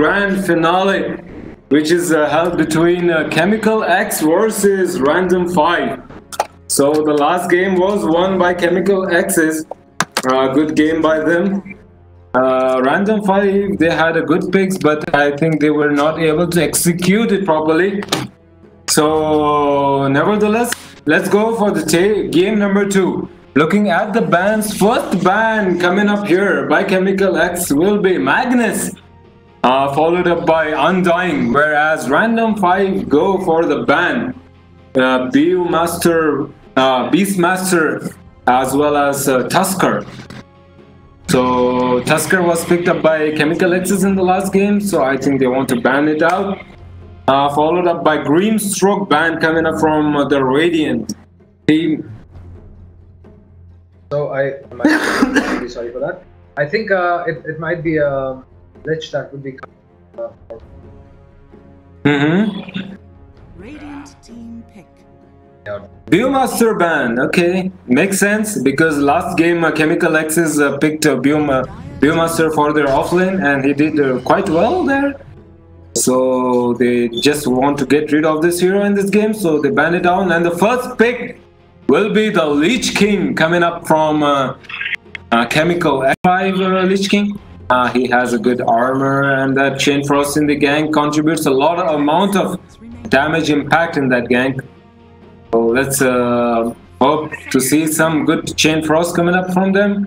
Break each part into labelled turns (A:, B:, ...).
A: grand finale, which is held between ChemicalX versus Random5. So the last game was won by ChemicalX's. Good game by them. Random5, they had a good picks, but I think they were not able to execute it properly. So nevertheless, let's go for the game number 2. Looking at the bans, first ban coming up here by ChemicalX will be Magnus, followed up by Undying, whereas Random5 go for the ban Beastmaster as well as Tusker. So Tusker was picked up by ChemicalX in the last game, so I think they want to ban it out. Followed up by Green Stroke ban coming up from the Radiant team.
B: So I'm really sorry for that. I think it might be a glitch that would be.
C: Radiant team pick.
A: Beastmaster ban, okay, makes sense because last game ChemicalX picked Beastmaster for their offlane and he did quite well there. So they just want to get rid of this hero in this game, so they ban it down. And the first pick will be the Lich King coming up from ChemicalX. Lich King. He has a good armor, and that Chain Frost in the gank contributes a lot of amount of damage impact in that gank. So let's hope to see some good Chain Frost coming up from them.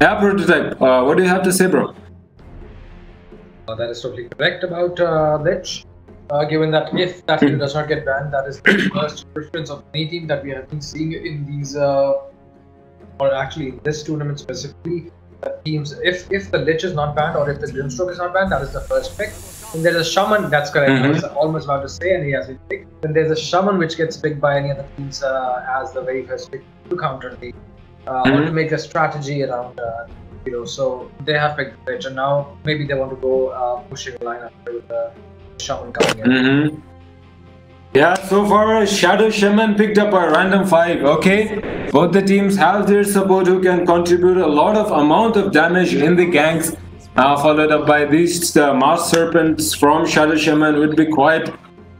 A: Yeah, Prototype, what do you have to say, bro?
B: That is totally correct about Lich. Given that if that hero does not get banned, that is the first preference of any team that we have been seeing in these, or actually in this tournament specifically. Teams, if the Lich is not banned or if the Grimstroke is not banned, that is the first pick. And there's a Shaman, that's correct, I was almost about to say, and he has been picked. Then there's a Shaman which gets picked by any other teams as the very first pick to counter the or to make a strategy around so they have picked the Lich, and now maybe they want to go pushing a lineup with the Shaman coming in.
A: Yeah, so far Shadow Shaman picked up by Random5. Okay, both the teams have their support who can contribute a lot of amount of damage in the ganks. Followed up by these Mars Serpents from Shadow Shaman would be quite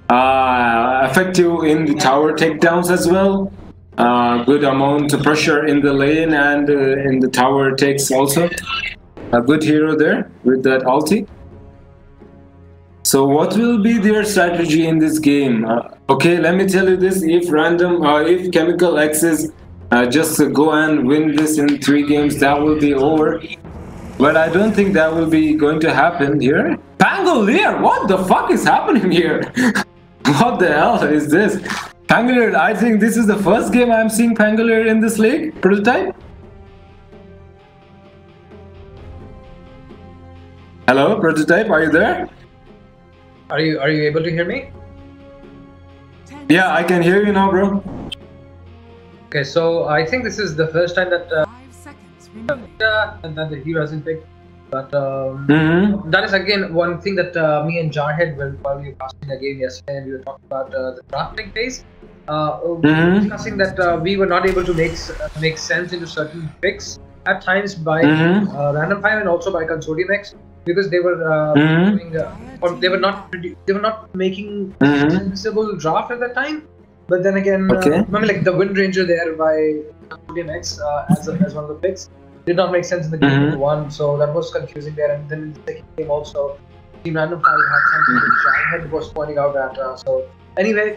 A: effective in the tower takedowns as well. Good amount of pressure in the lane and in the tower takes also. A good hero there with that ulti. So what will be their strategy in this game? Okay, let me tell you this: if ChemicalX is just go and win this in 3 games, that will be over. But I don't think that will be going to happen here. Pangolier, what the fuck is happening here? What the hell is this? Pangolier, I think this is the first game I'm seeing Pangolier in this league. Prototype. Hello, Prototype, are you there?
B: Are you able to hear me?
A: Yeah, I can hear you now, bro.
B: Okay, so I think this is the first time that
C: 5 seconds remaining.
B: that the hero hasn't picked. But that is again one thing that me and Jarhead were while we were casting the game yesterday, and we were talking about the drafting phase. We were discussing that we were not able to make sense into certain picks at times by Random5 and also by ChemicalX, because they were doing, or they were not making sensible draft at that time. But then again, remember like the Wind Ranger there by ChemicalX as one of the picks did not make sense in the game one, so that was confusing there. And then in the second game also, Team Random5 had something which Jarhead was pointing out at. So anyway,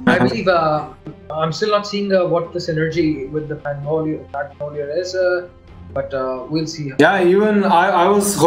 B: I believe I'm still not seeing what the synergy with the Pangolier is. But we'll see.
A: Yeah, even I was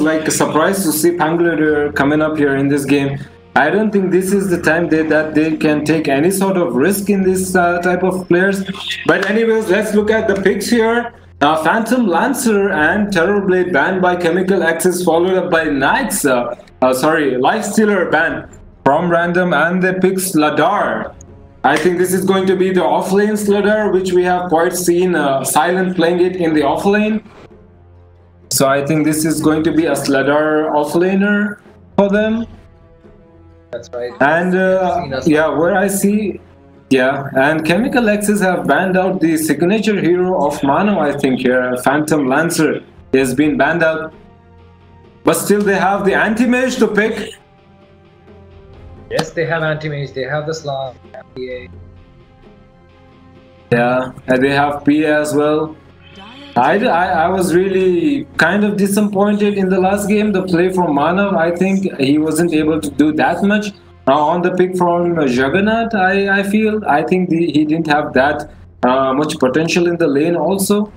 A: like surprised to see Pangolier coming up here in this game. I don't think this is the time that they can take any sort of risk in this type of players. But anyways, let's look at the picks here. Phantom Lancer and Terrorblade banned by ChemicalX, followed up by Knights. Lifestealer banned from Random, and they pick Sladar. I think this is going to be the offlane Sladar, which we have quite seen Silent playing it in the offlane. So I think this is going to be a Sladar offlaner for them.
B: That's right.
A: And yeah, where I see Yeah, and ChemicalX have banned out the signature hero of Mano, I think here, Phantom Lancer. He has been banned out. But still they have the anti-mage to pick.
B: Yes, they have anti-mage, they have the Slav, PA.
A: Yeah, and they have PA as well. I was really kind of disappointed in the last game. The play from Manav, I think he wasn't able to do that much. On the pick from Juggernaut, I feel. I think he didn't have that much potential in the lane also.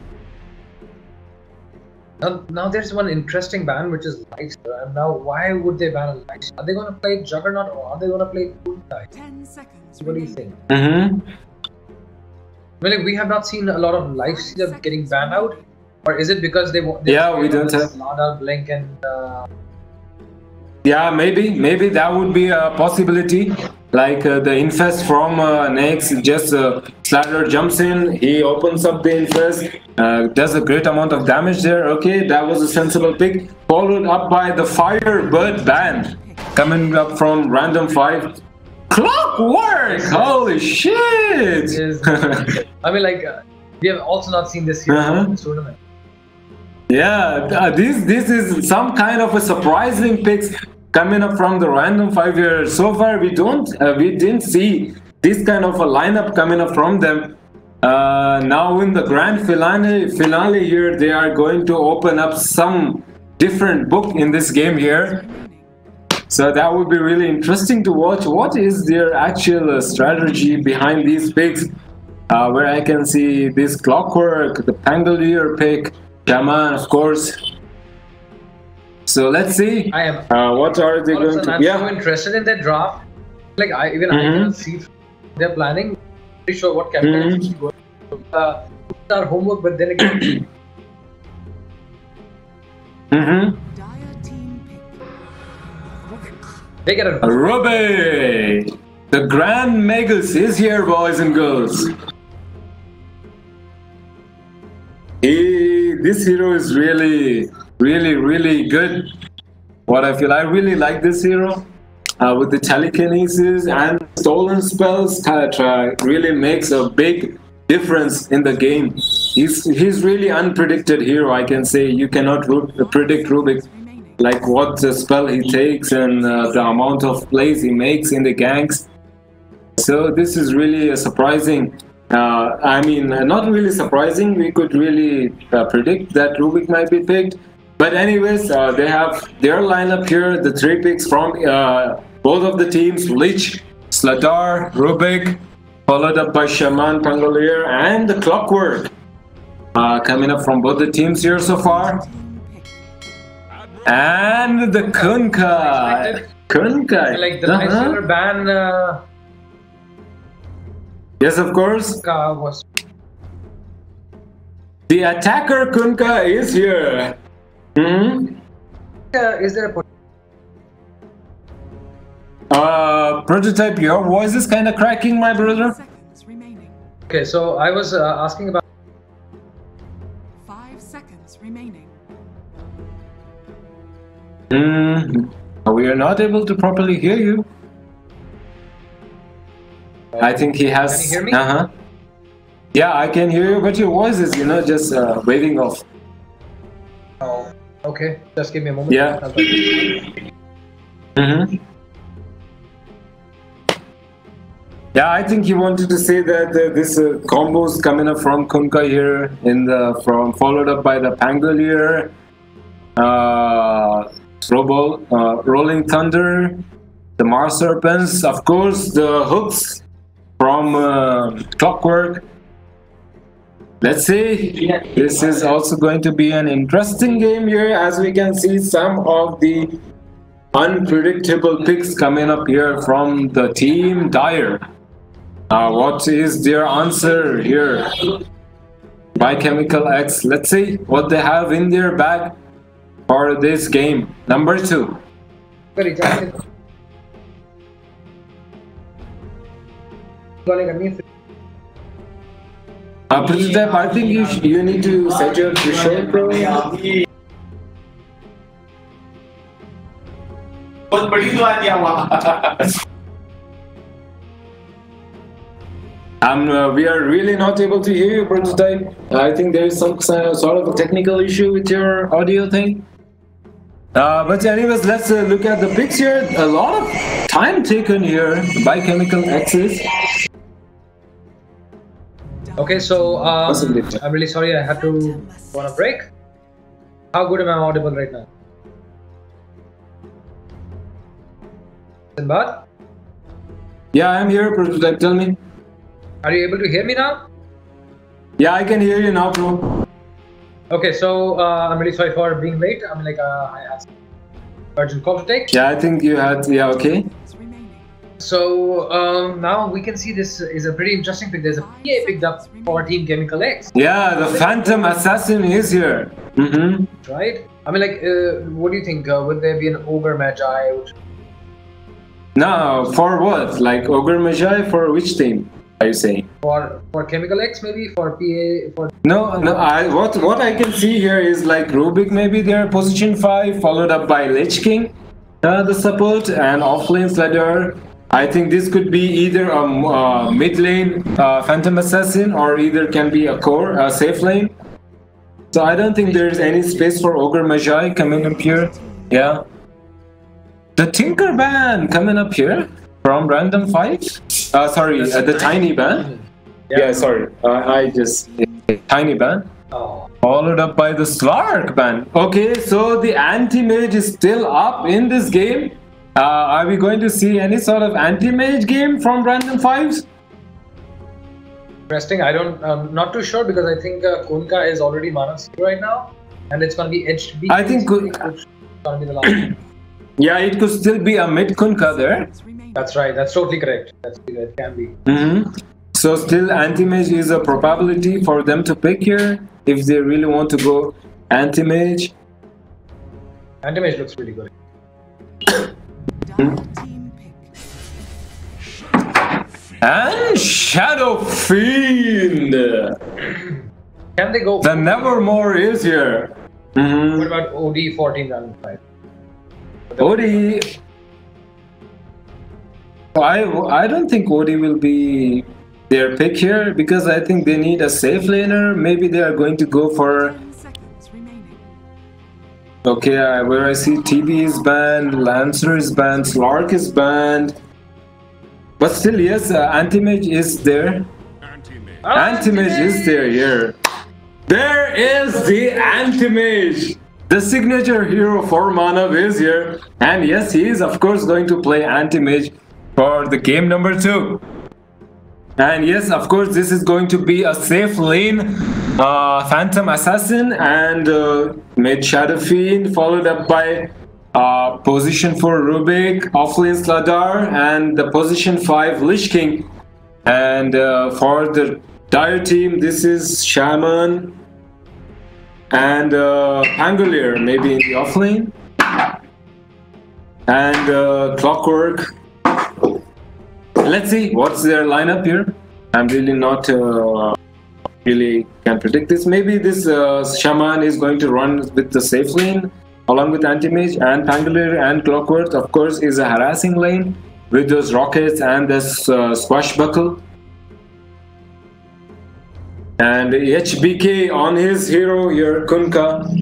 B: Now there's one interesting ban which is Lifesteal. And now why would they ban Lifesteal? Are they going to play Juggernaut or are they going to play Kunkai?
C: 10 seconds.
B: What do you think?
A: Mm-hmm.
B: Well, we have not seen a lot of Lifesteal getting banned out, or is it because they
A: yeah, we don't have
B: Lada, Blink, and
A: yeah, maybe that would be a possibility. Like the infest from Nex, just Slatter jumps in, he opens up the infest, does a great amount of damage there. Okay, that was a sensible pick, followed up by the Firebird ban coming up from Random5. Clockwork! Holy shit!
B: I mean, like, we have also not seen this here in this tournament.
A: Yeah, this is some kind of a surprising picks coming up from the Random5 here. So far, we didn't see this kind of a lineup coming up from them. Now in the grand finale here, they are going to open up some different book in this game here. So that would be really interesting to watch. What is their actual strategy behind these picks? Where I can see this Clockwork, the Pangolier pick, Shaman, of course. So let's see.
B: I am.
A: What are they going to?
B: I'm so interested in their draft. Like I can see they're planning. Pretty sure what capital is going. Our homework, but then again. They get a
A: Ruby! The Grand Magus is here, boys and girls. This hero is really good. What I feel, I really like this hero. With the telekinesis and stolen spells, really makes a big difference in the game. He's really unpredicted hero, I can say. You cannot predict Rubik. Like what spell he takes and the amount of plays he makes in the ganks. So this is really a surprising. I mean, not really surprising. We could really predict that Rubik might be picked. But anyways, they have their lineup here. The 3 picks from both of the teams: Lich, Slatar, Rubik, followed up by Shaman, Pangolier, and the Clockwork. Coming up from both the teams here so far. And the Kunkai.
B: Like the Lifestealer ban.
A: Yes, of course.
B: Was
A: the attacker Kunkai is here.
B: Is there
A: a prototype? Your voice is kind of cracking, my brother.
B: Okay, so I was asking about
C: 5 seconds remaining.
A: We are not able to properly hear you. I think he has.
B: Can you hear me?
A: Yeah, I can hear you, but your voice is, just waving off.
B: Oh, okay. Just give me a moment.
A: Yeah. Yeah, I think he wanted to say that this combo is coming up from Kunkai here followed up by the Pangolier, Rolling Thunder, the Mars Serpents, of course, the hooks from Clockwork. Let's see. This is also going to be an interesting game here, as we can see some of the unpredictable picks coming up here from the team Dire. What is their answer here by ChemicalX? Let's see what they have in their bag for this game. Number 2. Prototype, I think you need to set your threshold, bro. We are really not able to hear you, Prototype. I think there is some sort of a technical issue with your audio thing. But anyways, let's look at the pics here. A lot of time taken here by ChemicalX.
B: Okay, so I'm really sorry I had to go on a break. How good am I audible right now? Sinbad?
A: Yeah, I'm here, Prototype. Tell me.
B: Are you able to hear me now?
A: Yeah, I can hear you now, bro.
B: Okay, so I'm really sorry for being late. I mean, I had some urgent call to take.
A: Yeah, I think you had. Yeah, okay.
B: So now we can see this is a pretty interesting pick. There's a PA picked up for Team ChemicalX.
A: Yeah, the Phantom Assassin is here.
B: Right? I mean, what do you think? Would there be an Ogre Magi?
A: No, for what? Like Ogre Magi for which team? Are you saying?
B: For ChemicalX, maybe for PA for.
A: No. What I can see here is like Rubik, maybe they're position 5, followed up by Lich King, the support, and offlane Slider. I think this could be either a mid lane Phantom Assassin, or either can be a core, a safe lane. So I don't think there's any space for Ogre Magi coming up here. Yeah. The Tinker Ban coming up here from Random5. Sorry, the Tiny Ban. Yeah, sorry. Tiny Ban.
B: Oh.
A: Followed up by the Slark Ban. Okay, so the anti-mage is still up in this game. Are we going to see any sort of anti-mage game from Random5s?
B: Interesting. I'm not too sure because I think Kunka is already Mana 0 right now, and it's going to be edged B.
A: I think
B: it's going to be the last.
A: Yeah, it could still be a mid Kunka there.
B: That's right. That's totally correct. It can be.
A: So still anti-mage is a probability for them to pick here if they really want to go anti-mage.
B: Anti-mage looks really good.
A: And Shadow Fiend.
B: Can they go?
A: The Nevermore is here.
B: What about OD 14 Random 5?
A: OD. I don't think OD will be their pick here because I think they need a safe laner. Maybe they are going to go for. Okay, where I see TB is banned, Lancer is banned, Slark is banned. But still, yes, Anti-Mage is there. Anti-Mage is there here. There is the Anti-Mage! The signature hero for Manav is here. And yes, he is of course going to play Anti-Mage for the game number 2. And yes, of course, this is going to be a safe lane Phantom Assassin and mid Shadow Fiend, followed up by position 4 Rubik, offlane Sladar, and the position 5 Lich King. And for the Dire team, this is Shaman and Pangolier, maybe in the offlane. And Clockwork. Let's see what's their lineup here. I'm really not really can predict this. Maybe this Shaman is going to run with the safe lane along with Anti-Mage, and Pangolier and Clockwork of course is a harassing lane with those rockets and this swashbuckle. And HBK on his hero here, Kunka,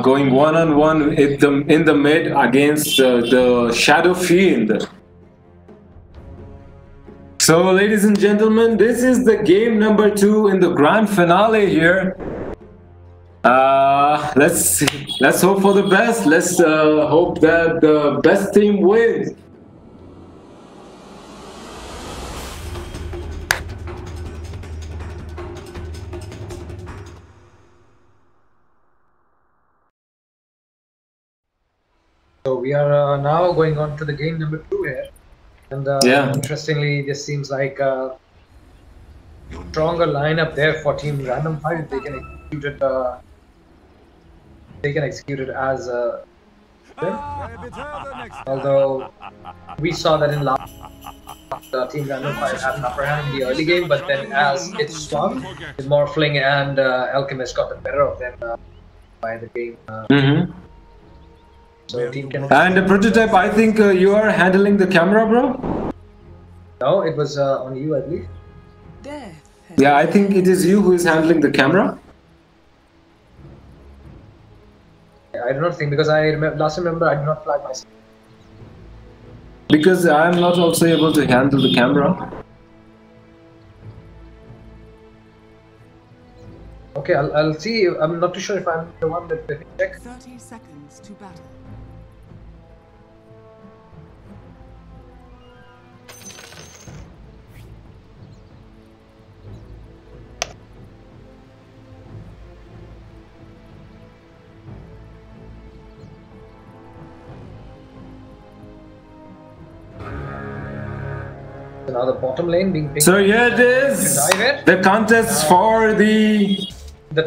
A: going one-on-one in the mid against the Shadow Fiend. So, ladies and gentlemen, this is the game number 2 in the grand finale here. Let's hope for the best. Let's hope that the best team wins.
B: So we are now going on to the game number 2 here. And interestingly, this seems like a stronger lineup there for Team Random5. They can execute it as a win. Although we saw that in last Team Random5 had an upper hand in the early game, but then as it swung, with Morphling and Alchemist got the better of them by the game. So team can.
A: And the Prototype, I think you are handling the camera, bro?
B: No, it was on you, I believe.
C: Death.
A: Yeah, I think it is you who is handling the camera.
B: I do not think, because I last remember I did not flag myself.
A: Because I am not also able to handle the camera.
B: Okay, I'll see. I'm not too sure if I'm the one that let me check.
C: 30 seconds to battle.
B: Now the bottom lane being picked.
A: So here it is. The contest for the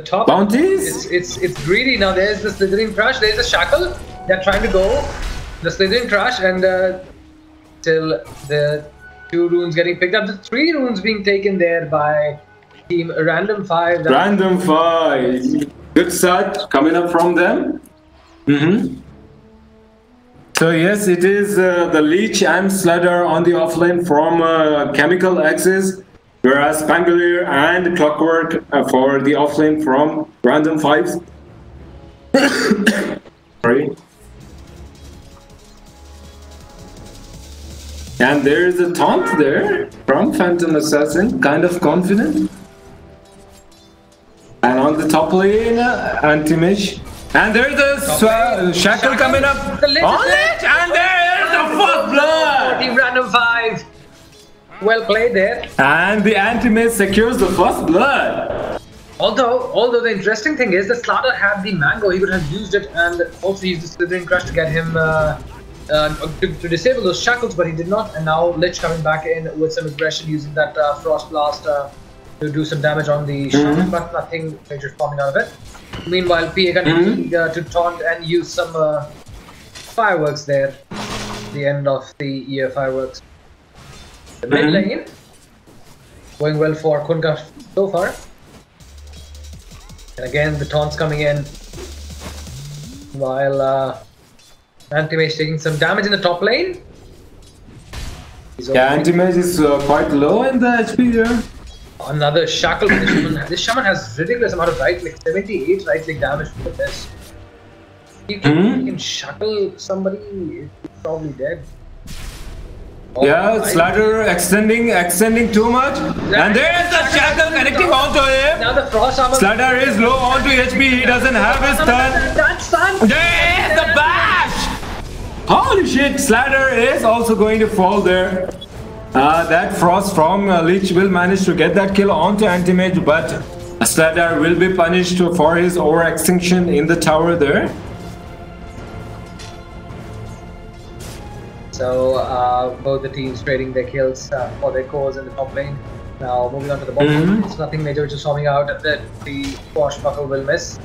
B: top
A: bounties.
B: It's greedy now. There's the Slithering Crush. There's the Shackle. They're trying to go. The Slithering Crush and till the 2 runes getting picked up. The 3 runes being taken there by team Random5.
A: Random5. Good start coming up from them. So yes, it is the Leech and Sledder on the offlane from ChemicalX, whereas Pangolier and Clockwork for the offlane from Random5. Sorry. And there is a taunt there from Phantom Assassin, kind of confident. And on the top lane, Anti-Mage. And there's a shackle coming up on it, and there's the first blood!
B: Team Random5. Well played there.
A: And the Anti-Mage secures the first blood.
B: Although the interesting thing is that Slaughter had the mango, he could have used it and also used the Slithering Crush to get him to disable those shackles, but he did not. And now Lich coming back in with some aggression, using that Frost Blast to do some damage on the shackle, but nothing major forming out of it. Meanwhile, PA continuing to taunt and use some fireworks there. The end of the year fireworks. The mid lane going well for Kunka so far. And again, the taunts coming in. While Anti-Mage taking some damage in the top lane.
A: Yeah, Anti-Mage is quite low in the HP here.
B: Another shackle. This shaman has ridiculous amount of right click, 78 right click damage with this. You can shackle somebody, it's probably dead.
A: Yeah, Slatter extending too much. And there's the shackle connecting onto him.
B: Now the frost armor.
A: Slatter is low onto HP, he doesn't have his stun. There's the bash! Holy shit, Slatter is also going to fall there. That Frost from Leech will manage to get that kill onto Anti-Mage, but Slatter will be punished for his over-extinction in the tower there.
B: So both the teams trading their kills for their cores in the top lane. Now moving on to the bottom, it's nothing major which is forming out that the Swashbuckle will miss.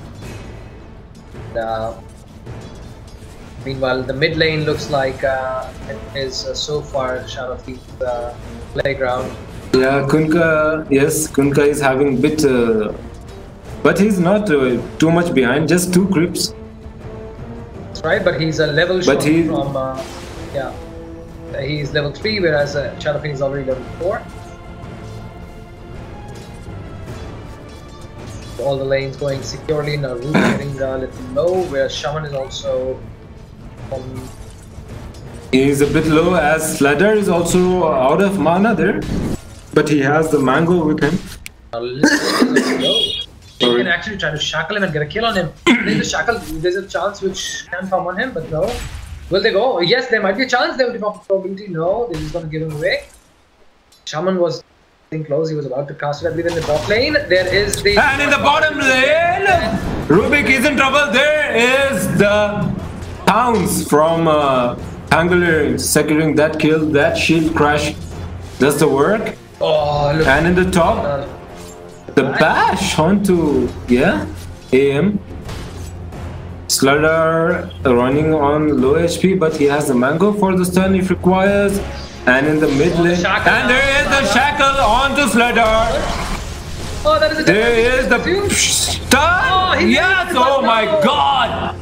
B: Meanwhile, the mid lane looks like it is so far short of the playground.
A: Yeah, Kunka is having a bit, but he's not too much behind, just 2 creeps.
B: That's right, but he's a level short from, he's level 3, whereas Shadowfin is already level 4. All the lanes going securely, now Root getting a little low, whereas Shaman is also
A: He's a bit low as Sledder is also out of mana there, but he has the mango with him.
B: They can actually try to shackle him and get a kill on him. There's a shackle, there's a chance which can come on him, but no. Will they go? Yes, there might be a chance. There will be a probability. No, they're just going to give him away. Shaman was getting close. He was about to cast it. I believe in the bot lane. There is the...
A: And in the bottom lane, Rubik is in trouble. There is the Pounce from Pangolier securing that kill. That shield crash does the work.
B: Oh, look.
A: And in the top, the bash onto, AM. Sludder running on low HP, but he has the mango for the stun if requires. And in the mid lane, and there is the shackle onto Sludder.
B: Oh, that is a
A: there is the stun. Yes, oh my god.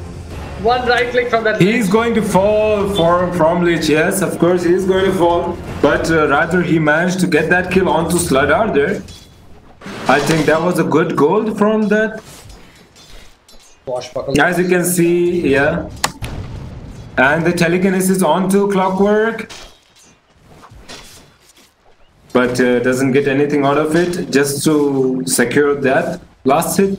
B: One right click from that.
A: He's going to fall from Lich. Yes, of course he's going to fall. But rather he managed to get that kill onto Sladar there. I think that was a good goal from that. As you can see, yeah. And the telekinesis onto Clockwork. But doesn't get anything out of it, just to secure that last hit.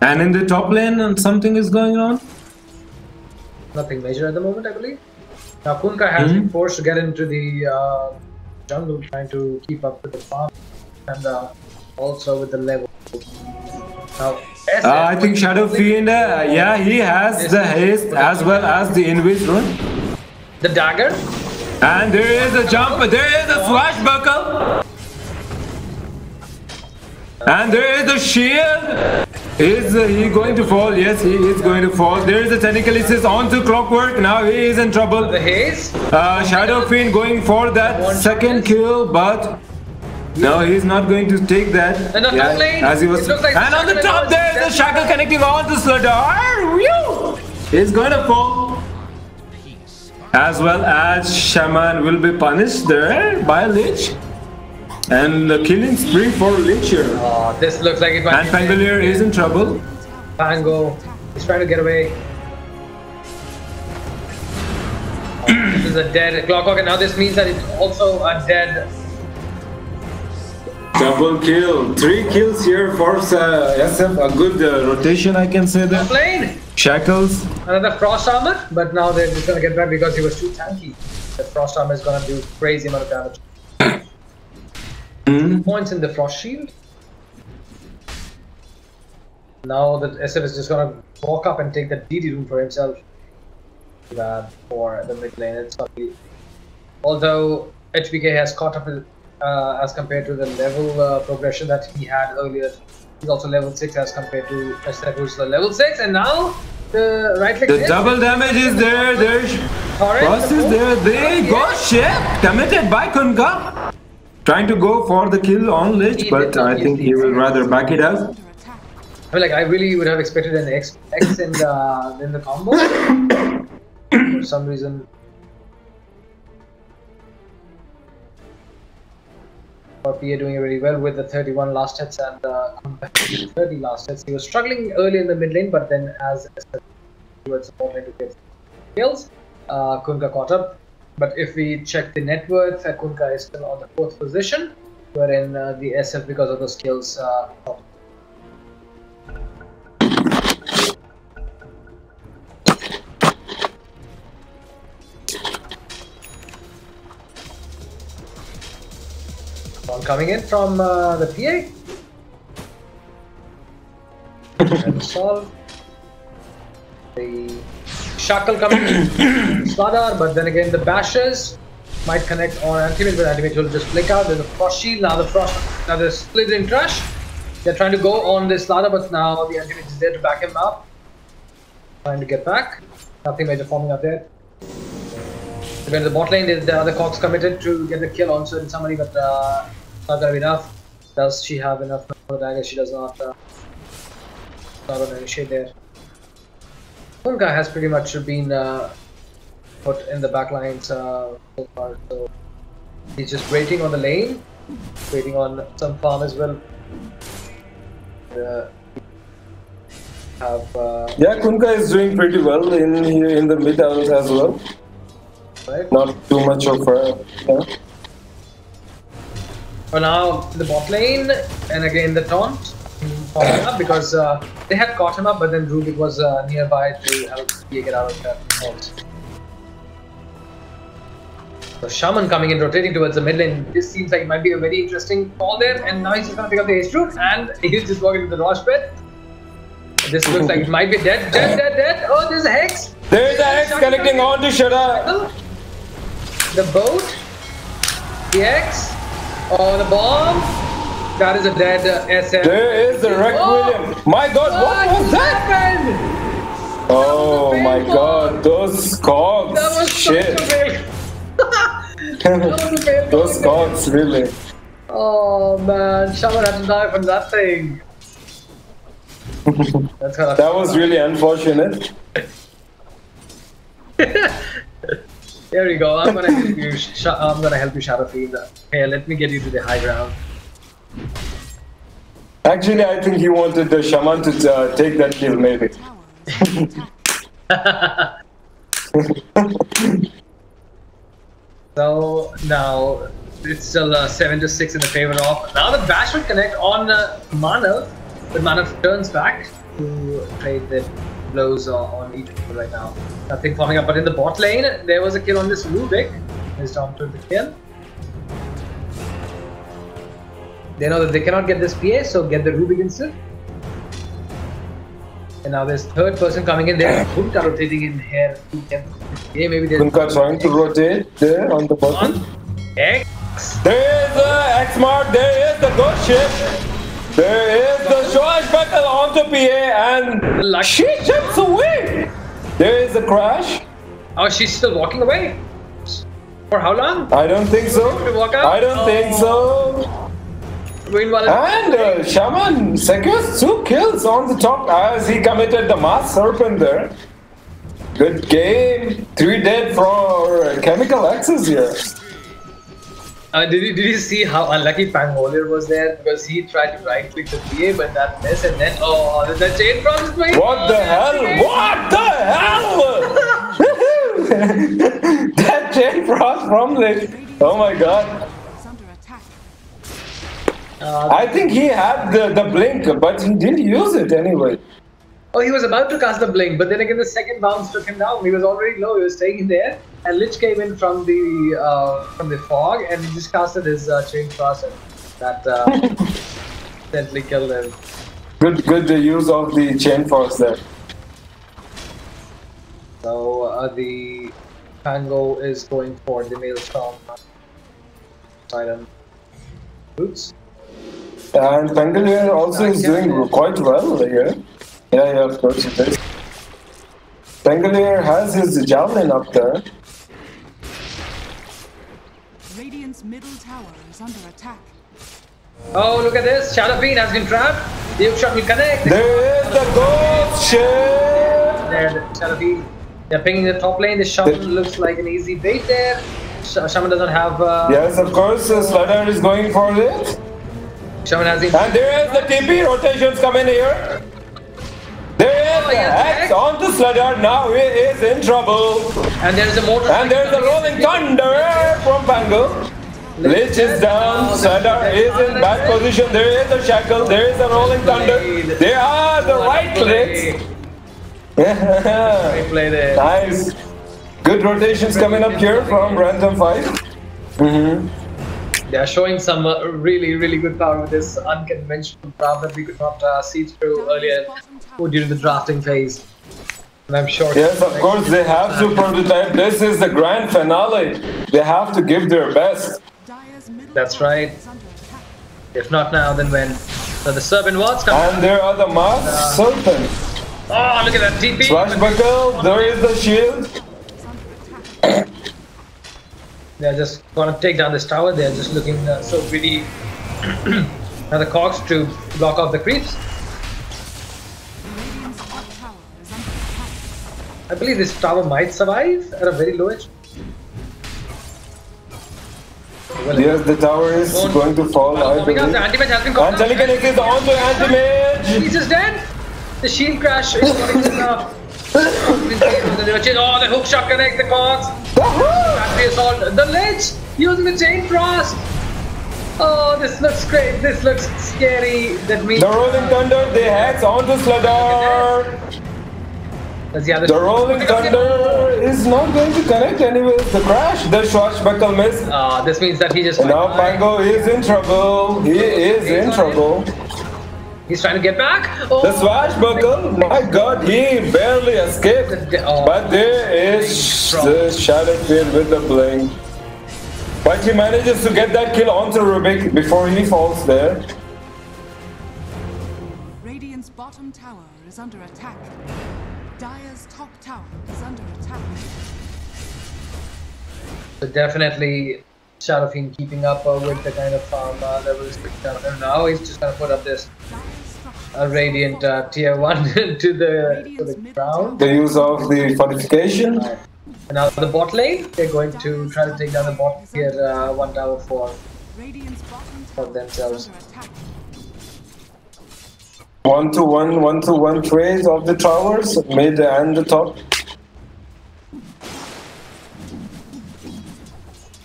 A: And in the top lane, something is going on?
B: Nothing major at the moment, I believe. Now Kunkka has been forced to get into the jungle, trying to keep up with the farm and also with the level. Now,
A: I think Shadow Fiend, yeah, he has the haste as well as the invis rune.
B: The dagger.
A: And there is a jump, there is a swashbuckle. And there is a shield. Is he going to fall? Yes, he is going to fall. There is a telekinesis onto Clockwork. Now he is in trouble.
B: The haze.
A: Shadow Fiend going for that second kill, but no, he's not going to take that.
B: And the top lane,
A: as he was.
B: like
A: and on the top there is the shackle connecting on to Sladar. He's going to fall. As well as Shaman will be punished there by Lich. And the killing spree for Lich here.
B: Oh, this looks like it might
A: and Pangolier is in trouble.
B: Pango is trying to get away. This is a dead Clockwork, and now this means that it's also a dead.
A: Double kill. 3 kills here for SF. A good rotation, I can say that.
B: Plane.
A: Shackles.
B: Another frost armor, but now they're just gonna get back because he was too tanky. The frost armor is gonna do crazy amount of damage. Points in the frost shield. Now that SF is just gonna walk up and take the DD room for himself. Bad for the mid lane. It's gonna be. Although HBK has caught up with, as compared to the level progression that he had earlier. He's also level 6 as compared to SF, who's the level 6, and now the right click.
A: The double damage is there. There's Frost is there. They go shit committed by Kunkka. Trying to go for the kill on Lich, but I think he will rather back it up.
B: I mean, like, I really would have expected an X in the combo. For some reason. PA doing really well with the 31 last hits and 30 last hits. He was struggling early in the mid lane, but then as towards the bot lane to get kills, Kunkka caught up. But if we check the net worth, Kunkka is still on the 4th position, wherein the SF, because of the skills, one coming in from the PA. And solve. The shackle coming in Sladar, but then again the bashes might connect on Antimate, but Antimate will just flick out. There's a frost shield, now the slithering crush. They're trying to go on this Sladar, but now the Antimate is there to back him up. Trying to get back. Nothing major forming up there. Again, the bot lane, the other Cox committed to get the kill on certain somebody, but not gonna be enough. Does she have enough for the dagger? She does not. Not on any shade there. Kunkka has pretty much been put in the back lines so far, so he's just waiting on the lane, waiting on some farm as well.
A: Yeah, Kunkka is doing pretty well in the mid hours as well.
B: Right.
A: Not too much of a. Yeah.
B: For now, the bot lane, and again the taunt. Up because they had caught him up, but then Rubik was nearby to help get out of that taunt. So Shaman coming in, rotating towards the mid lane. This seems like it might be a very interesting call there, and now he's just gonna pick up the ace root, and he's just walking to the Rosh pit. This looks like it might be dead. Oh, there's a Hex!
A: There's a Hex connecting on to Shada.
B: The boat, the X, oh, the bomb. That is a dead SF.
A: There is the Requiem. My God, what was that? Oh my god, those cogs!
B: That was
A: Shit! Those cogs, really.
B: Oh man, Shaman had to die from that thing.
A: That was really unfortunate.
B: Here we go. I'm gonna help you. I'm gonna help you, Shadow Fiend. Here, let me get you to the high ground.
A: Actually, I think he wanted the shaman to take that kill, maybe.
B: So now it's still 7-6 in the favor of. Now the bash would connect on Manav, but Manav turns back to trade the blows on each people right now. Nothing forming up, but in the bot lane, there was a kill on this Rubik. He's down to the kill. They know that they cannot get this PA, so get the Rubik instead. And now there's third person coming in there. Kunka rotating in here. Maybe there's
A: Kunka trying to rotate there on the bottom.
B: X.
A: There is the X mark, there is the ghost ship. There is the swashbuckle onto PA and she jumps away. There is a crash.
B: Oh, she's still walking away? For how long?
A: I don't think so. I don't think so. And Shaman secures 2 kills on the top as he committed the mass serpent there. Good game. 3 dead for ChemicalX here.
B: Did you see how unlucky Pangolier was there? Because he tried to right click the PA but that missed, and then the chain frost is going.
A: What the hell? What the hell? That chain frost from the. Oh my god. I think he had the blink, but he didn't use it anyway.
B: Oh, he was about to cast the blink, but then again the second bounce took him down. He was already low, he was staying in there, and Lich came in from the fog and he just casted his chain frost, and that definitely killed him.
A: Good use of the chain frost there.
B: So the Pango is going for the Maelstrom item boots.
A: And Pangolier also is doing quite well here. Yeah, of course it is. Pangolier has his javelin up there.
C: Radiant's middle tower is under attack.
B: Oh, look at this! Shadow Fiend has been trapped. The hook shot will connect.
A: There is the ghost ship.
B: There, the Shadow Fiend. They're pinging the top lane. The Shaman looks like an easy bait there. Shaman doesn't have.
A: Yes, of course. Slider is going for it.
B: Shaman has the.
A: And there is the TP rotations coming here. There is the X on the Slider. Now he is in trouble.
B: And there is a motor.
A: And there is a rolling thunder from Pango. Lich is down. Slider is in bad position. There is a shackle. There is a rolling thunder. There are the right clicks.
B: Great play there.
A: Nice. Good rotations coming up here from Random5.
B: They are showing some really good power with this unconventional craft that we could not see through earlier during the drafting phase. And I'm sure.
A: Yes, of course, they have to prototype. This is the grand finale. They have to give their best.
B: That's right. If not now, then when? So the Serpent Wards come.
A: And there are the masked serpents.
B: Oh, look at that TP!
A: Swashbuckle, there is the shield.
B: They're just gonna take down this tower. They're just looking so greedy. Now the cogs to block off the creeps. I believe this tower might survive at a very low edge.
A: Well, yes, the tower is going to fall. I believe.
B: The anti-mage has been caught.
A: TALENTCUP is on to anti-mage.
B: He's just dead. The shield crash is going to oh, the hook shot connects the cogs. The assault. The Lich using the chain frost. Oh, this looks great. This looks scary. That means
A: the rolling thunder. They hex onto Slider. The rolling thunder is not going to connect anyways. The crash. The swashbuckle miss.
B: This means that he just.
A: Now Pango is in trouble. He is in trouble.
B: He's trying to get back. Oh.
A: The swashbuckle, my god, he barely escaped. But there is the Shadow Fiend with the blink. But he manages to get that kill onto Rubik before he falls there.
C: Radiant's bottom tower is under attack. Dire's top tower is under attack.
B: So definitely Shadow Fiend keeping up with the kind of farm levels. And now he's just gonna put up this Radiant tier 1 to the ground.
A: The use of the fortification.
B: And now the bot lane, they're going to try to take down the bot tier 1 tower for themselves.
A: 1-to-1 trades of the towers, mid and the top.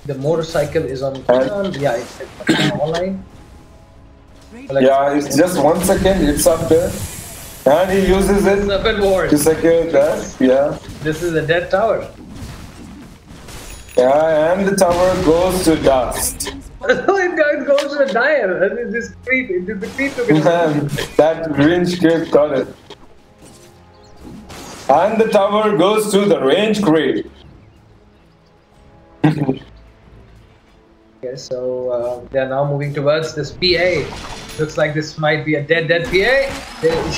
B: The motorcycle is on yeah, it's online.
A: Yeah, it's just 1 second, it's up there. And he uses it to secure that, yeah.
B: This is a dead tower.
A: Yeah, and the tower goes to dust.
B: It goes to the Dire. This creep, the creep took it.
A: Man, that range creep got it. And the tower goes to the range creep.
B: Okay, so they're now moving towards this PA. Looks like this might be a dead PA.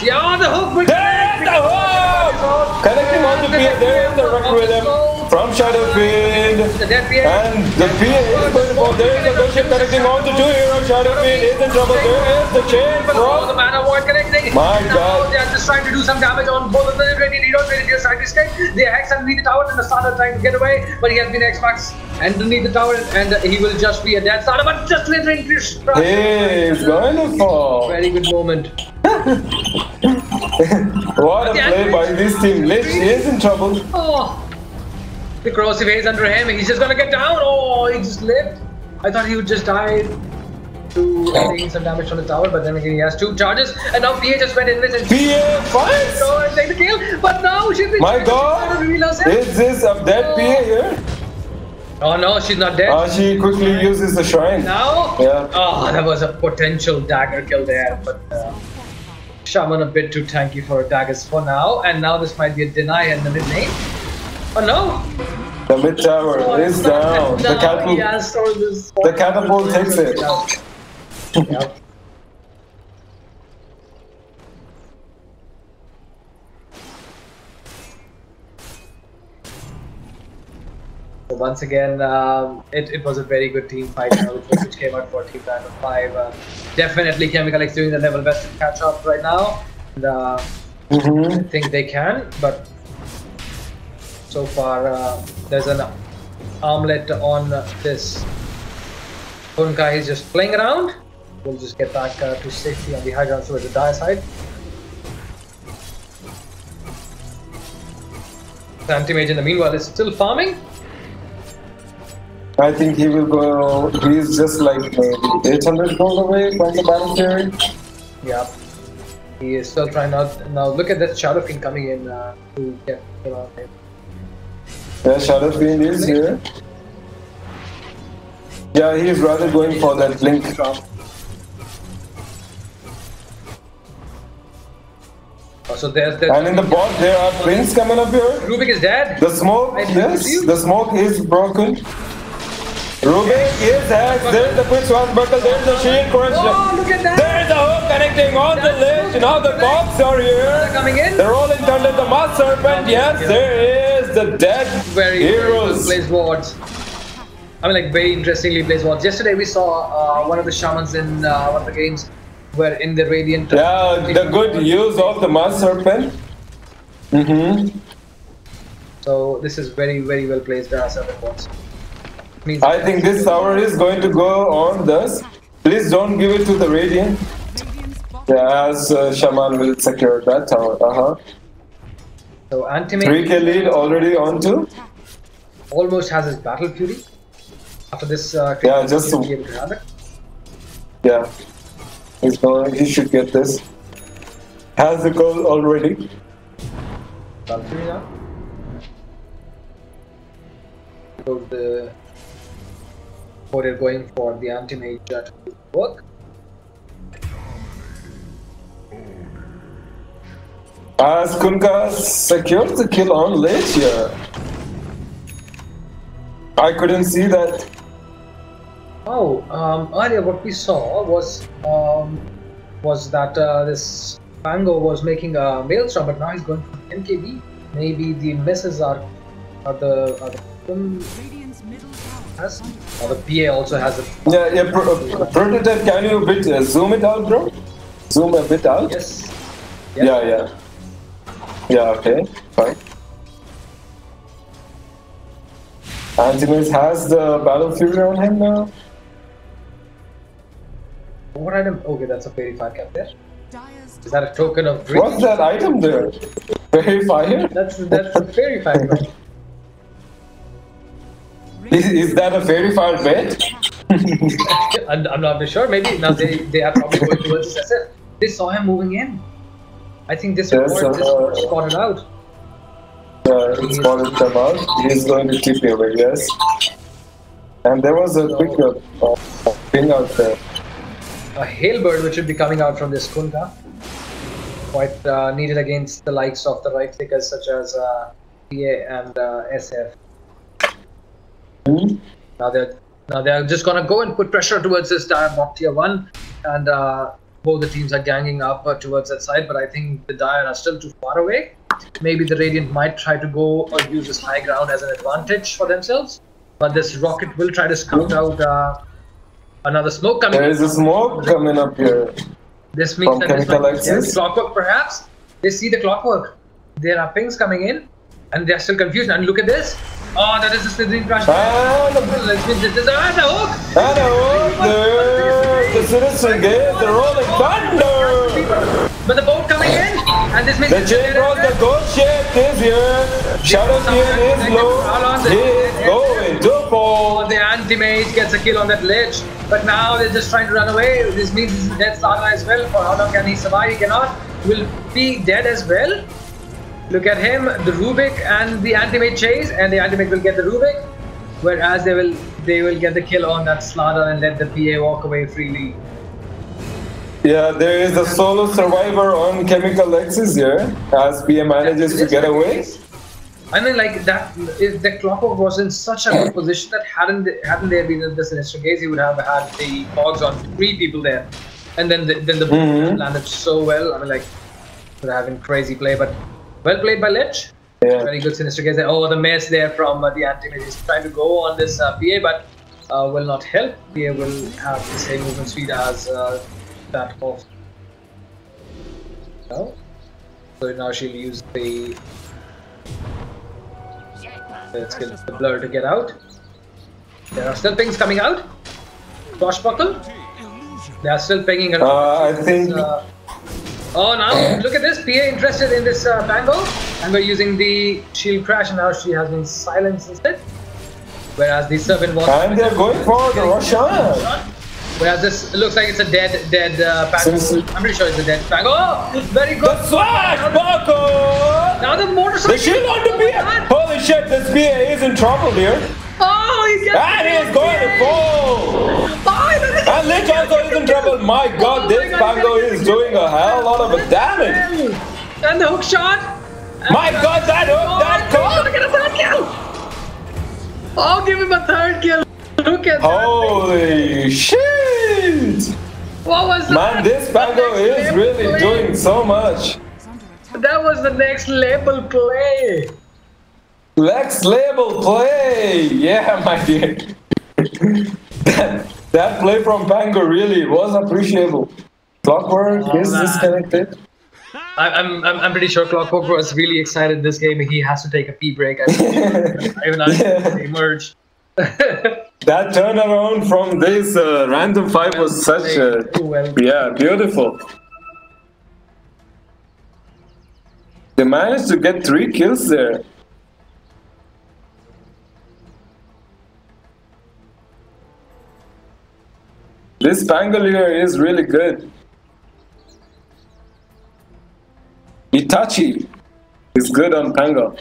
B: Yeah, the hook!
A: There's the hook! Connecting on the PA, there's the rock rhythm from Shadow Fiend. And the PA is going to go. There is the Ghost Ship connecting on to 2 heroes. Shadow Fiend is in trouble. There is the chain from
B: the Mana Void connecting.
A: My God.
B: They are just trying to do some damage on both of them. Ready to side escape. They hex underneath the tower and the starter trying to get away, but he has been X-Max underneath the tower and he will just be a dead starter, but just entering this.
A: He's going to fall.
B: Very good moment.
A: What a play by this team. Lich is in trouble.
B: Oh, the corrosive haze under him. He's just gonna get down. Oh, he just lived. I thought he would just die to taking some damage from the tower, but then again he has 2 charges, and now PA just went in with
A: PA fights.
B: So and take the kill, but now she's been.
A: My God, is this a dead PA here?
B: Oh no, she's not dead.
A: She quickly uses the shrine.
B: Now?
A: Yeah.
B: Oh, that was a potential dagger kill there, but Shaman a bit too tanky for daggers for now, and now this might be a deny in the mid lane. Oh no!
A: The mid tower is down. The catapult, the catapult takes it.
B: Yep. So once again, it was a very good team fight which came out for Team Random5. Definitely ChemicalX doing the level best to catch up right now. And, I think they can, but so far there's an armlet on this Kunkai. He's just playing around. We'll just get back to safety on the high ground towards the Dire side. The anti-mage in the meanwhile is still farming.
A: I think he will go. He's just like 800 gold away from the battle theory.
B: Yeah, he is still trying out. Now look at that Shadow Fiend coming in to get around him.
A: Yeah, Shadow Fiend is here. Yeah, he's rather going for that blink.
B: Oh, so there's the.
A: And in the bot, there are Prince coming up here.
B: Rubik is dead.
A: The smoke, yes, the smoke is broken. Rubik is hacked. There's the quick swan buckle. There's the shield crush.
B: Oh, look at that.
A: There's the hook connecting on the ledge. Now the cops are here.
B: Coming in.
A: They're all in turn with the mass serpent. Yes, there is the dead heroes.
B: Very plays wards. I mean, like very interestingly plays wards. Yesterday we saw one of the shamans in one of the games were in the Radiant.
A: Yeah, the good use of the mass serpent.
B: So this is very well placed serpent wards.
A: I think this tower is going to go on this. Please don't give it to the Radiant. Yeah, as Shaman will secure that tower.
B: So anti-mage
A: 3k lead already on to.
B: almost has his battle fury. After this,
A: yeah, just to
B: be able to have it.
A: Yeah, he should get this. Has the goal already.
B: Battle fury now. So the warrior going for the anti-mage to work.
A: As Kunka secures the kill on Letia. I couldn't see that.
B: Oh, earlier what we saw was that this Pango was making a maelstrom, but now he's going for 10 KB. maybe the misses are the
C: Radiant's middle tower is under
B: or the PA also has it.
A: Yeah. Prototype, can you a bit zoom it out, bro? Zoom a bit out.
B: Yes.
A: Yeah. Okay, fine. Antimus has the Battle Fury on him now.
B: What item? Okay, that's a fairy fire cap there.
C: Dire's
B: Is that a token of
A: What's that item there? Fairy fire?
B: That's a fairy fire.
A: Is that a fairy fire bet?
B: I'm not sure. Maybe now they are probably going towards this SF. They saw him moving in. I think this report spotted out.
A: It spotted them out. He's going to keep away, yes. And there was a big thing out there.
B: A Hailbird which should be coming out from this Kunta. Quite needed against the likes of the right clickers such as PA and SF. Now they're just gonna go and put pressure towards this Dire bot tier 1, and both the teams are ganging up towards that side, but I think the Dire are still too far away. Maybe the Radiant might try to go or use this high ground as an advantage for themselves, but this rocket will try to scout out another smoke coming.
A: There is a smoke coming up here.
B: This means that this might
A: ChemicalX.
B: clockwork perhaps. They see the clockwork. There are pings coming in, and they're still confused. And look at this. Oh, that is the slithering crash. The hook!
A: And a hook! The Citizen Gate, the Rolling Thunder!
B: But the boat coming in, and this means
A: the chain cross, the ghost shape is here. Shadow Fiend is low. He is going to fall.
B: The anti-mage gets a kill on that ledge, but now they're just trying to run away. This means this is dead Saga as well. For how long can he survive? He cannot. Will be dead as well. Look at him, the Rubik and the anti-mage chase, and the anti-mage will get the Rubik, whereas they will get the kill on that Slaughter and let the PA walk away freely.
A: Yeah, there is a solo survivor on ChemicalX here, as PA manages to get away.
B: I mean, like that. If the Clockwork was in such a good position that hadn't there been the Sinister Gaze, he would have had the cogs on 3 people there, and then the boom landed so well. I mean, like, would have been crazy play, but well played by Lich.
A: Yeah.
B: Very good Sinister Gaze there. Oh, the mess there from the anti-mage. He's trying to go on this PA, but will not help. PA will have the same movement speed as that of. No. So now she'll use the blur to get out. There are still pings coming out. Swashbuckle. They are still pinging around.
A: I think.
B: Oh, now look at this. PA interested in this Pango, and we're using the shield crash, and now she has been silenced instead. Whereas the servant was.
A: And they're going for the Roshan.
B: Whereas this looks like it's a dead Pango. I'm pretty sure it's a dead Pango. Oh, very good.
A: The Swashbuckle!
B: Now the motorcycle.
A: The shield on the PA! Holy shit, this PA is in trouble here.
B: Oh, he's getting.
A: And he's going to fall! And Lich also is in trouble. My god, this Pango is doing a hell lot of damage.
B: And the hook shot.
A: My god, that hook, that caught!
B: Get a 3rd kill. Oh, give him a 3rd kill. Look at that.
A: Holy shit!
B: What was that?
A: Man, this Pango is really doing so much.
B: That was the next level play.
A: Next level play! Yeah, my dear. that play from Pango really was appreciable. Clockwork is disconnected.
B: I'm pretty sure Clockwork was really excited this game. He has to take a pee break. Even I emerged.
A: That turnaround from this Random5 was such a... Yeah, beautiful. They managed to get 3 kills there. This Pangolier is really good. Itachi is good on Pango.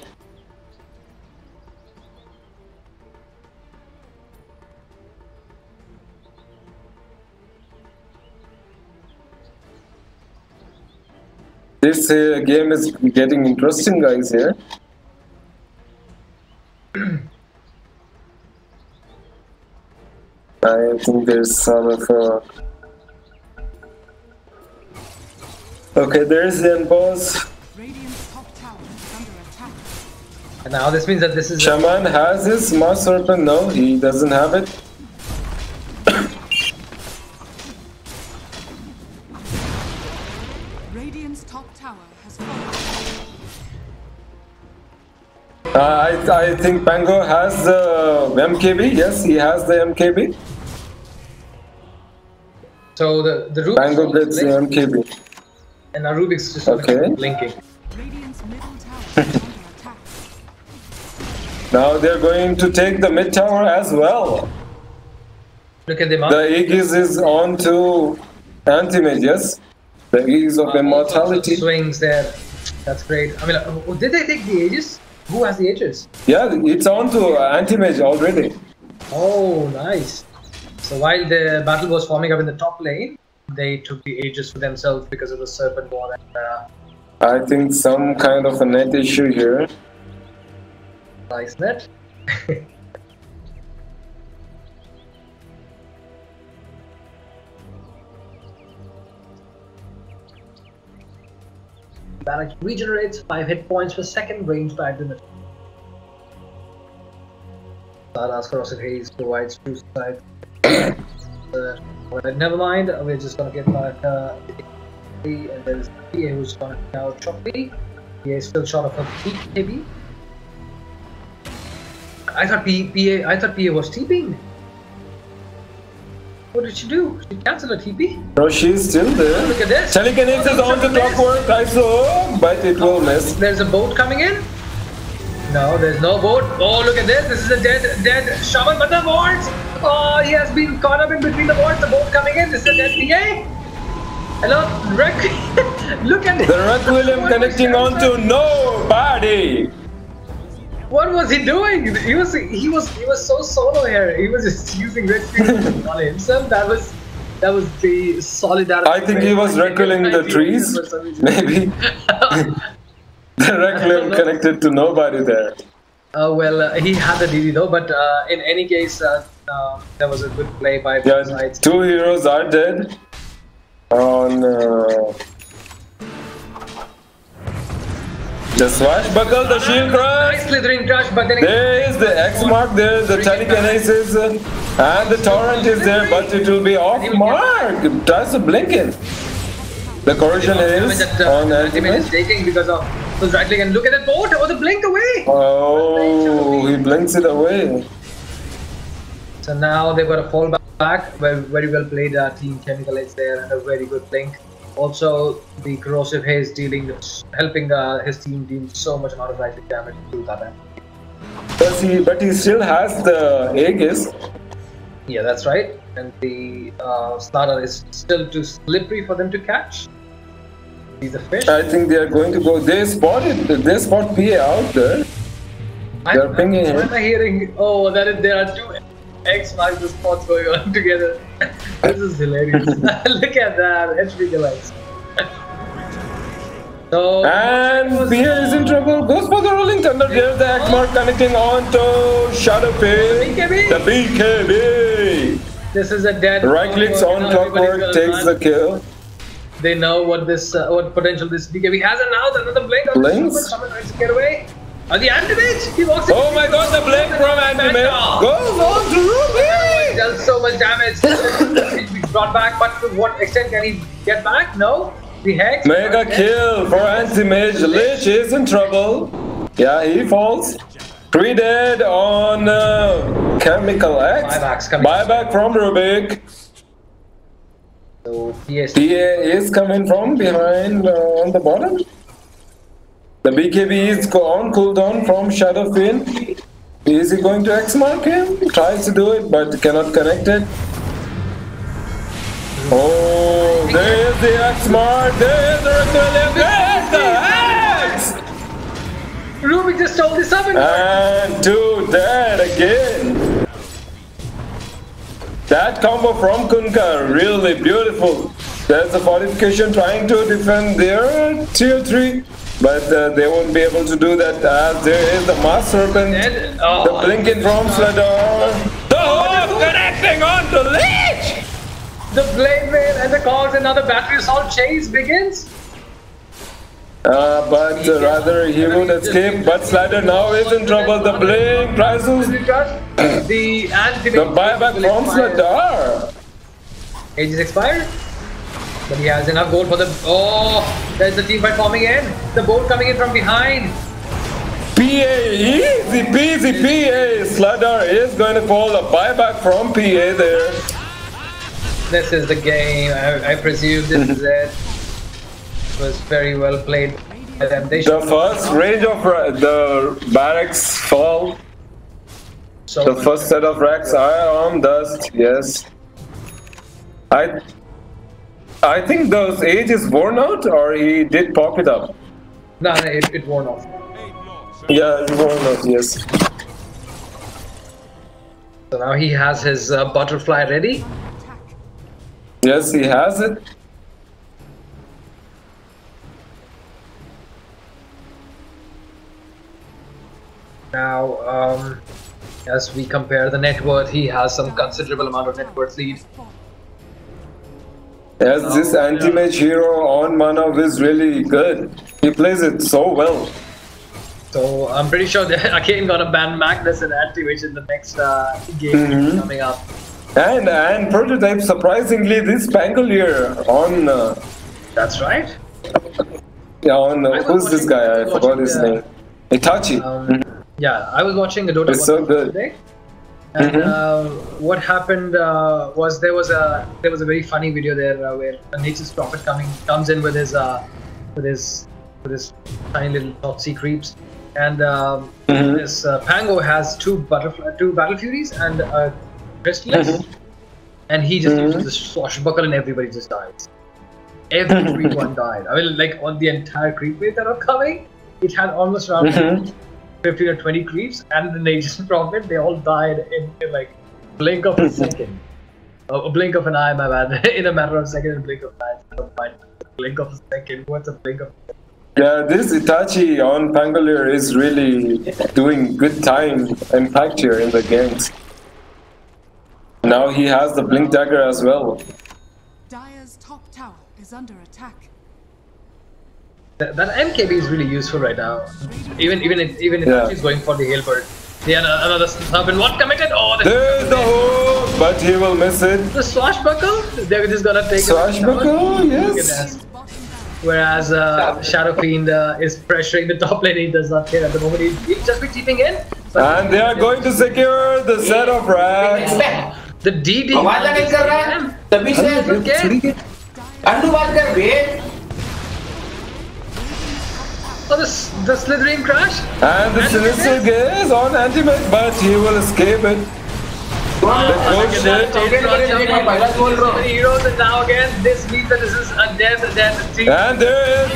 A: This game is getting interesting, guys, here. I think there's some of okay, there's the boss.
C: Radiant's top tower is under attack.
B: And now this means that this is...
A: Shaman has his Mars Serpent. No, he doesn't have it.
C: Radiant's top tower has fallen.
A: I think Pango has the MKB. Yes, he has the MKB.
B: So the Rubik's
A: Pango gets the MKB.
B: and now Rubik's just
A: Okay.
B: blinking.
C: Radiant's middle tower is under attack.
A: Now they're going to take the mid tower as well.
B: Look at them up.
A: The Aegis is on to Anti-Mage, yes. The Aegis of Immortality.
B: Swings there. That's great. I mean, did they take the Aegis? Who has the Aegis?
A: Yeah, it's on to Anti-Mage already.
B: Oh, nice. So while the battle was forming up in the top lane, they took the Aegis for themselves because of the Serpent Wall. And,
A: I think some kind of a net issue here.
B: nice net. Barrage regenerates 5 hit points per second, range back to the Stardust Corrosive Haze provides 2 sides. Well, never mind, we're just gonna get back and there's PA who's gonna out Choppy. PA is still short of a peak maybe. I thought PA was TPing. What did she do? She cancelled a TP?
A: No, she's still there.
B: Look at this.
A: Telekinesis on to clockwork, I saw, but it will miss.
B: There's a boat coming in? No, there's no boat. Oh, look at this. This is a dead shaman, but the wards! Oh, he has been caught up in between the wards. The boat coming in. This is a dead PA. Hello, look at this.
A: The Requiem connecting on to nobody.
B: What was he doing? He was so solo here. He was just using red screen on himself. That was the solidarity.
A: I think he was requilling the trees. Maybe. The Requiem connected to nobody there.
B: Well, he had the DD though, but in any case, there was a good play by both sides.
A: 2 heroes are dead. On the swashbuckle, the shield crush.
B: Nice slithering crush, but then
A: There is the X mark, there is the telekinesis, and the torrent is there, but it will be off mark. Tries to blink it. The corrosion is on
B: Anti-Mage is taking because of those right leg, and look at that boat. Oh, the blink away.
A: Oh, he blinks it away.
B: So now they've got a fall back. Very well played team ChemicalX there, and a very good blink. Also, the corrosive haze helping his team deal so much amount of right damage to that.
A: But he still has the Aegis.
B: Yeah, that's right. And the starter is still too slippery for them to catch. He's a fish.
A: I think they are going to go. They spot PA out there. They're pinging him.
B: Am I hearing? Oh, there are 2 X marks the spots going on together. This is hilarious. Look at that. ChemicalX. So,
A: and PA is in trouble. Goes for the rolling thunder. There's the X mark connecting on to Shadowfish. The BKB.
B: This is a dead.
A: Right clicks on clockwork, takes the kill.
B: They know what potential this BKB has, and now another blink.
A: Blinks.
B: Someone tries to get away. The Anti-Mage. He walks in.
A: Oh my God! The blink from Anti-Mage goes on to Ruby.
B: Does so much damage. He's brought back, but to what extent can he get back? No. The Hex.
A: Mega kill for Anti-Mage. Lich is in trouble. Yeah, he falls. 3 dead on ChemicalX. Buyback from Rubik.
B: So
A: PA is coming from behind on the bottom. The BKB is on cooldown from Shadowfin. Is he going to X mark him? Tries to do it, but cannot connect it. Oh, there is the X mark. There is the Requiem. There's the X.
B: Rubik just stole this up
A: and 2 dead again. That combo from Kunkka, really beautiful. There's a fortification trying to defend their tier 3, but they won't be able to do that as there is the Mars Serpent, the blinking from Sladar, the Hope connecting on to Lich!
B: The Blade Mail and the calls, another battery assault chase begins.
A: But rather he would escape. But Slider now is in trouble. The blink tries to
B: the
A: buyback from Slider.
B: Age is expired. But he has enough gold for the... Oh, there's the team fight forming in. The boat coming in from behind.
A: PA, easy peasy PA. Slider is going to call a buyback from PA there.
B: This is the game. I presume this is it. It was very well played by them.
A: The first range of the barracks fall.
B: So
A: the first set of racks are on dust. Yes. I think the age is worn out, or he did pop it up.
B: No, it worn off.
A: Yeah, it's worn out. Yes.
B: So now he has his butterfly ready.
A: Yes, he has it.
B: Now, as we compare the net worth, he has some considerable amount of net worth lead.
A: Yes, this anti-mage hero on mana is really good. He plays it so well.
B: So I'm pretty sure they're again gonna ban Magnus and anti-mage in the next game coming up.
A: And prototype, surprisingly, this Pangolier on.
B: That's right.
A: Yeah, on who's this guy? I forgot his name. Itachi.
B: Yeah, I was watching the Dota
A: it's so good.
B: today, and what happened was there was a very funny video there where a Nature's Prophet comes in with his tiny little Totsy creeps, and this Pango has two Battle Furies and a Crystallis, and he just uses the swashbuckle and everybody just dies. Everyone died. I mean, like on the entire creep wave that are coming, it had almost around 15 or 20 creeps, and the Nature's Prophet, they all died in like blink of a second. A blink of an eye, my bad. In a matter of a second, a blink of an eye. Blink of a second. What's a blink of a second?
A: Yeah, this Itachi on Pangolier is really doing good time impact here in the games. Now he has the blink dagger as well.
C: Dire's top tower is under attack.
B: That MKB is really useful right now. Even if he's going for the Hailbird. Yeah, another Serpent. What committed? Oh,
A: there's the hook, but he will miss it.
B: The swashbuckle? They're just gonna take
A: swashbuckle, yes.
B: Whereas Shadow Fiend is pressuring the top lane. He does not care at the moment. He's just be chipping in.
A: And they are going to secure the set of racks.
B: The DD. Oh, the slithering crash?
A: And the Sinister Gaze on anti-mage, but he will escape it.
B: Heroes, and now again, this means that this is a death.
A: And there is the